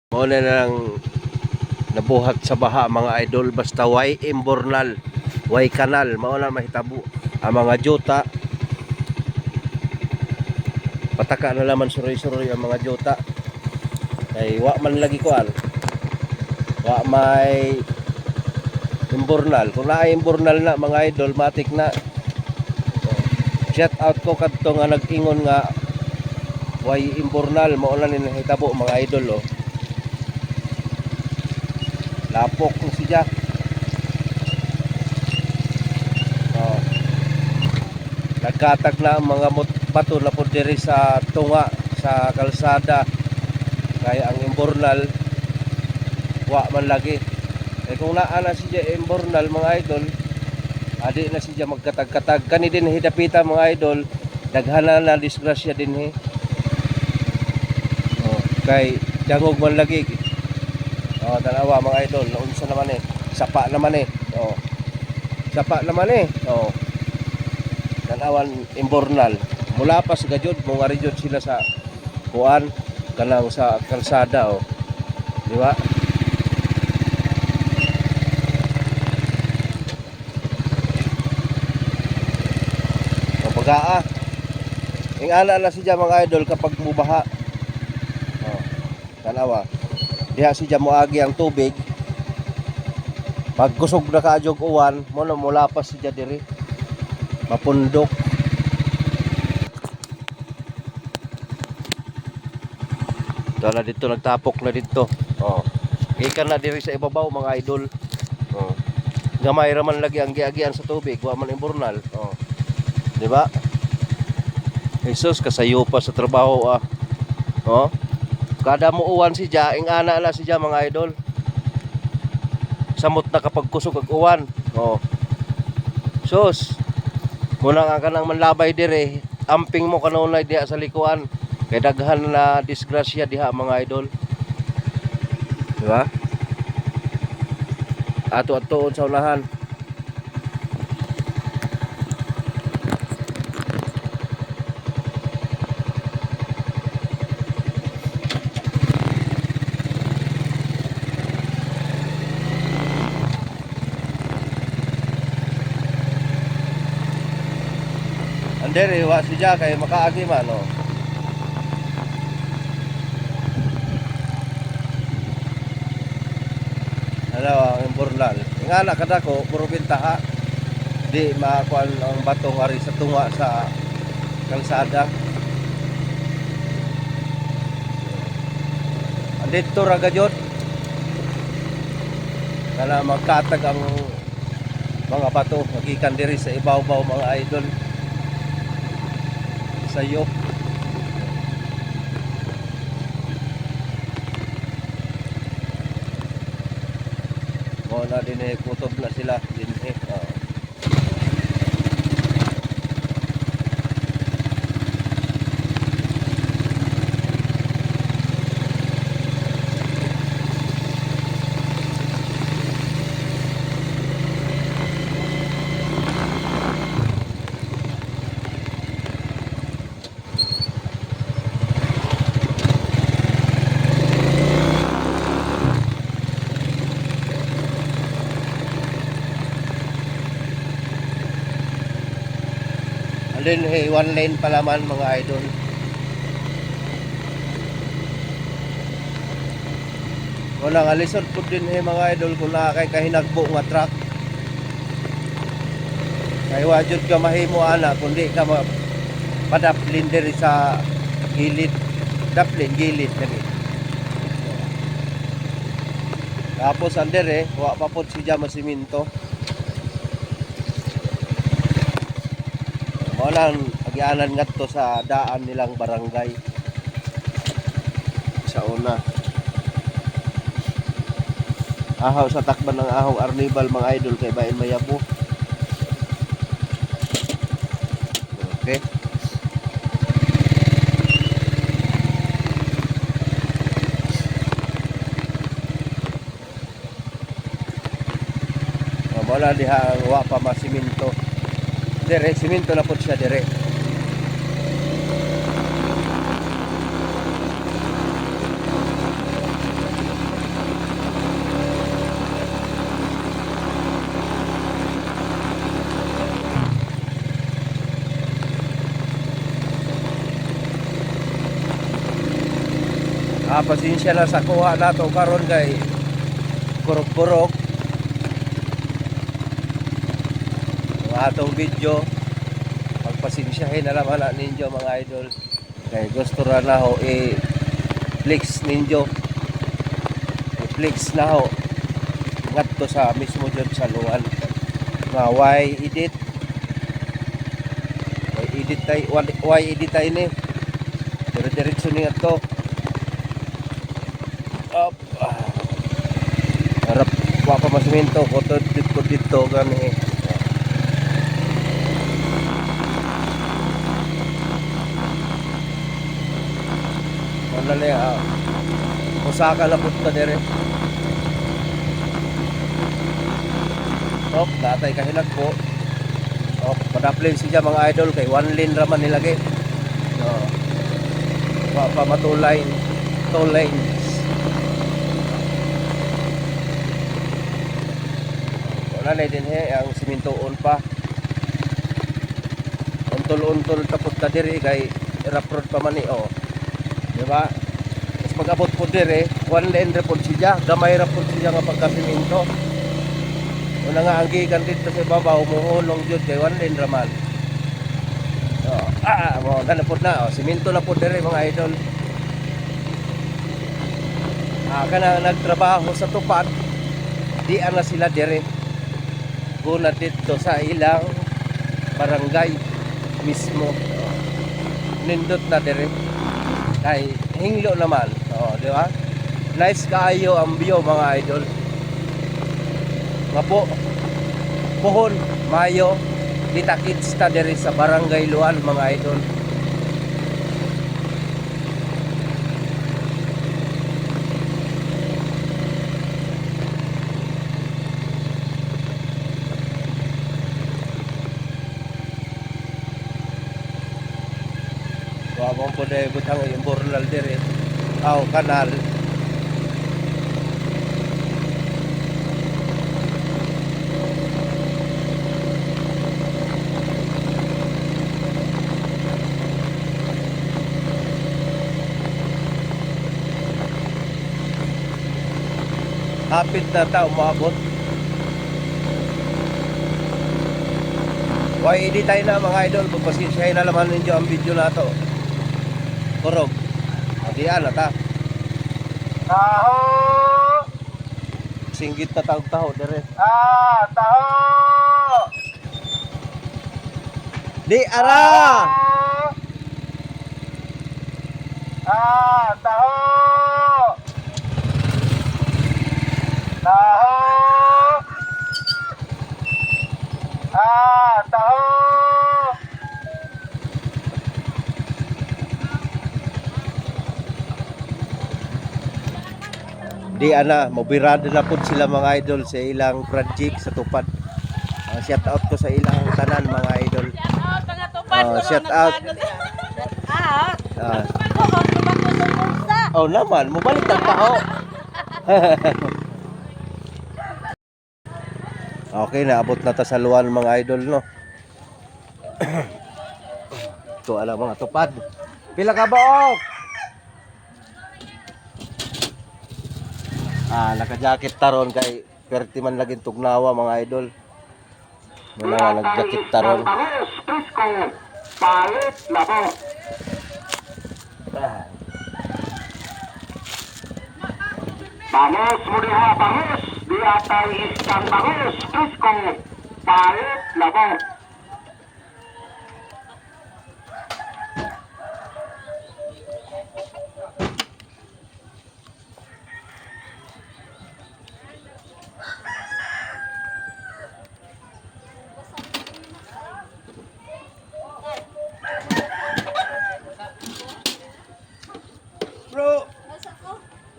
Mao na lang nabuhat sa baha mga idol, basta way imbornal, way kanal, mao na mahitabo ang mga juta. Pataka na laman suroy-suroy ang mga juta. Kay wa man lagi kuan. Wa may imbornal. Kung naay imbornal na mga idol, matik na. Shout out ko kadto nga nag-ingon nga way imbornal, mao na ni nahitabo mga idol oh. Lapok ko siya. Oh. Nagkatag na ang mga bato na po diri sa tunga sa kalsada. Kaya ang imbornal wa man lagi. Eh kung naa na siya imbornal mga idol, adi na siya magkatag-katag. Kani din hidapita mga idol, daghana na disgrasya din he. Oh, kay dangog man lagi. Oh, tanawa mga idol, naunsa naman eh. Sapa naman eh. Oh. Sapa naman eh. Oh. Tanawan imbornal. Mula pa sa gajud, mga rejud sila sa kuan kanang sa kalsada oh. Di ba? Pagaa. Ing ana na siya mga idol kapag mubaha. Oh. Tanawa. Diha siya moagi ang tubig. Pag kusog na kaadjog uwan, mo na mulapas siya diri. Mapundok. Dala dito nagtapok na dito. Oh. Ikan na diri sa ibabaw mga idol. Oh. Gamay ra man lagi ang giagian sa tubig, wa man imbornal. Oh. Di ba? Jesus kasayo pa sa trabaho ah. Oh. Kada mo uwan si Ja, ing ana na si Ja mga idol. Samot na kapag kusog ang uwan. Oh. Sus. Muna nga kanang manlabay dire, amping mo kanunay diha sa likuan. Kay daghan na disgrasya diha mga idol. Di ba? Ato-atoon sa unahan. Andere wa siya kay makaagi man no. Ano ang imbornal. Ingana kada ko puro bintaha. Di makuan ang batong ari sa tunga sa kalsada. Andito ra gajud. Kana magkatag ang mga bato magikan diri sa ibaw-baw mga idol. Sayop. Mo na din kutob na sila din eh. Alin hey, one lane pala man mga idol. Wala nga lisod po din hey, mga idol kung nakakay kahinagbo nga truck. Kaya wajud ka mahimo ana kundi ka padaplin diri sa gilid. Daplin gilid lagi. Tapos under wa pa pod siya masiminto. Walang agianan ngadto sa daan nilang barangay sa una. Ahaw sa takban ng ahong Arnibal mga idol kay bain mayabo. Okay. Wala diha wa pa masiminto. Dire siminto na po siya dire. Pasensya na sa kuha nato karon kay kurog-kurog ang atong video. Pagpasensyahin na naman na ninyo mga idol. Kay gusto ra na ho i-flex ninyo. I-flex na ho ngadto sa mismo dyan sa luwan. Nga why edit? Why edit tayo ni? Dire-diretso ni ato. Up. Harap wa pa masimento ko dito gani. Wala na Osaka na punta dire. Op, datay kahilag po. Op, padaplin siya mga idol kay one lane raman nilagay. So, pamatulay two lanes. Wala na din ang simintoon pa. Untol-untol tapos na diri kay rough road pa man oh. Diba? Tapos pag-abot po dire, one lane report siya. Gamay report siya nga pagkasiminto. Una nga ang gikan dito sa ibabaw, umuhulong dyan kay one lane raman. So, ganapot na. Siminto na po dire mga idol. Kana nagtrabaho sa tupad, di na sila dire. Guna dito sa ilang barangay mismo. Nindot na dire. Kay hinglo naman. Di ba? Nice kaayo ang view mga idol. Mapo pohon mayo ditakits ta diri sa barangay Luan mga idol. Wabang po na butang yung bornal dire. Kanal. Hapit na ta umabot. Why edit tayo na mga idol. Pagpasensyahin na naman ninyo ang video na to. Kurog. Adiyan na ta. Taho! Singgit na taho dire. Taho! Di ara! Taho! Taho! Taho! Di ana, mobirada na po sila mga idol sa ilang project sa tupad. Shout out ko sa ilang tanan mga idol. Shout out. Oh naman, mubalik ang tao. Okay, naabot na ta sa luwan mga idol no. Ito ala mga tupad. Pila ka baok? Naka-jacket taron kay perti man laging tugnawa mga idol. Muna nag-jacket taron. Palit labo. Vamos muriha vamos. Di atay isang vamos. Frisco. Palit labo.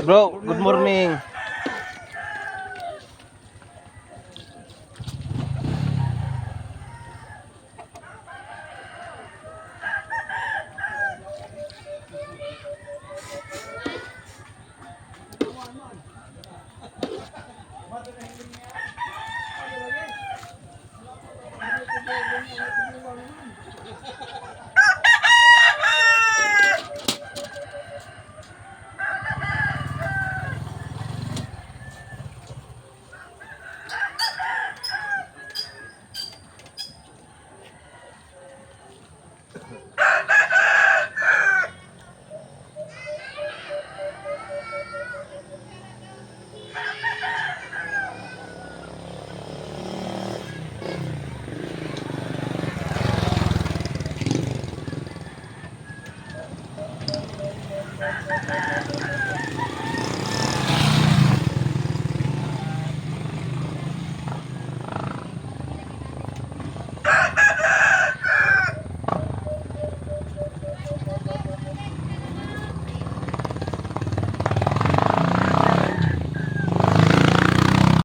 Bro, good morning.